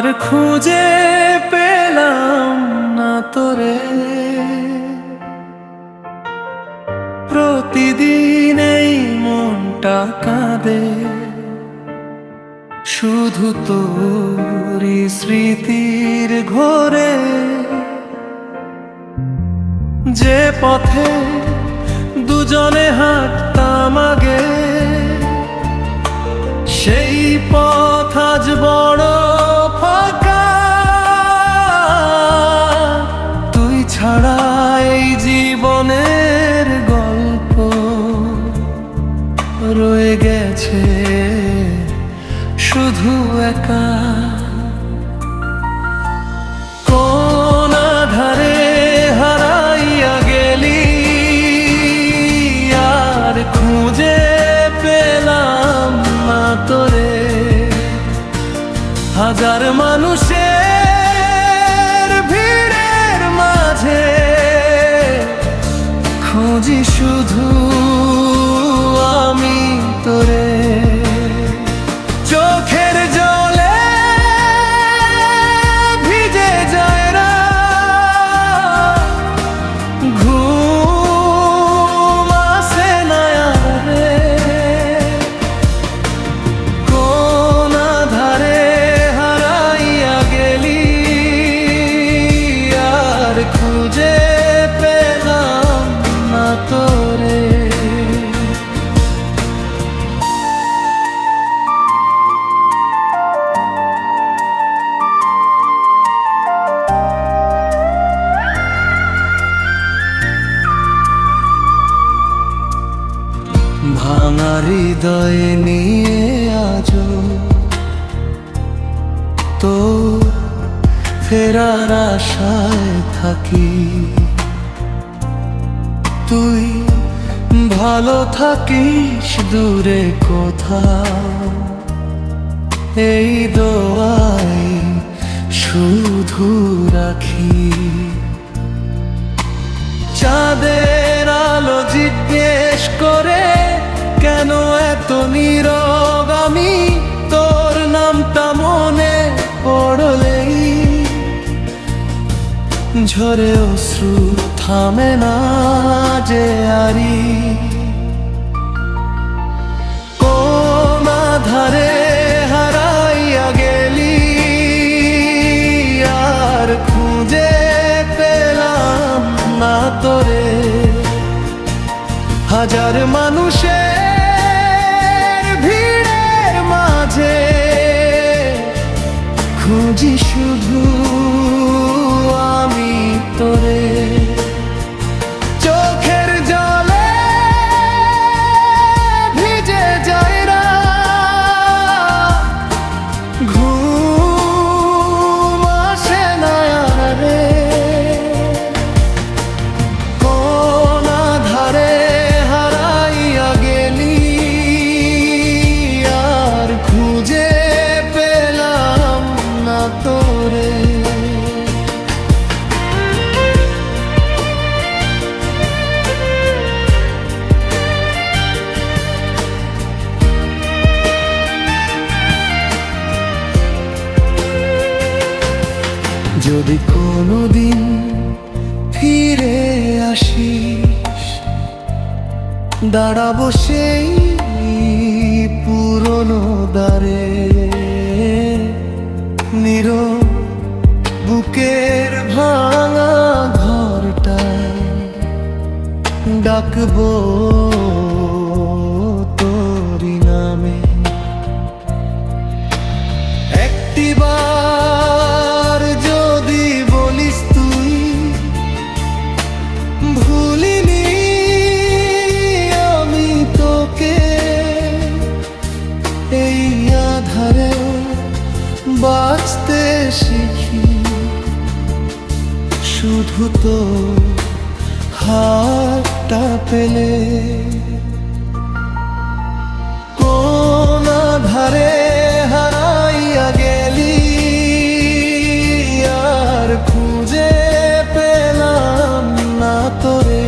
আর খুঁজে পেলাম না তোরে। প্রতিদিন এই মনটা কাঁদে, শুধু তোরই স্মৃতির ঘোরে। যে পথে দুজনে হাঁটতাম আগে, সেই পথ আজ বড় ফাঁকা। তুই ছাড়া এই জীবনের গল্প রয়ে গেছে শুধু একা। কোন আধারে হারাইয়া গেলি, আর খুঁজে পেলাম না তোরে। হাজার মানুষের ভিড়ের মাঝে খুঁজি শুধু আমি তোরে। চোখের জলে ভিজে যায় রাত, ঘুম আসে না আর রে। কোন আধারে হারাইয়া গেলি, আর খুঁজে পেলাম না তোরে। ভাঙা হৃদয় নিয়ে আজো তো ফেরার আশায় থাকি। তুই ভালো থাকিস দূরে কোথাও, এই দোয়াই শুধু রাখি। চাঁদের আলো জিজ্ঞেস করে কেন এত নীরব আমি, তোর নামটা মনে পড়লেই ঝরে অশ্রু থামে না যে আরি। কোন আধারে হারাইয়া গেলি, আর খুঁজে পেলাম না তোরে। হাজার মানুষের ভিড়ের মাঝে খুঁজি শুধু আমি তোরে। চোখের জলে ভিজে যায় রাত, ঘুম আসে না আর রে। কোন আধারে হারাইয়া গেলি, আর খুঁজে পেলাম না তোরে। যদি কোনোদিন ফিরে আসিস, দাঁড়াবো সেই পুরনো দ্বারে। নীরব বুকের ভাঙা ঘরটায় ডাকবো তোরি নামে। একটিবার যদি বলিস তুই ভুলিনি আমি তোকে, এই আধারে বাঁচতে শিখি শুধু তো হাতটা পেলে। কোন আধারে হারাইয়া গেলি, আর খুঁজে পেলাম না তোরে।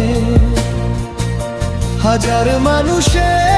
হাজার মানুষের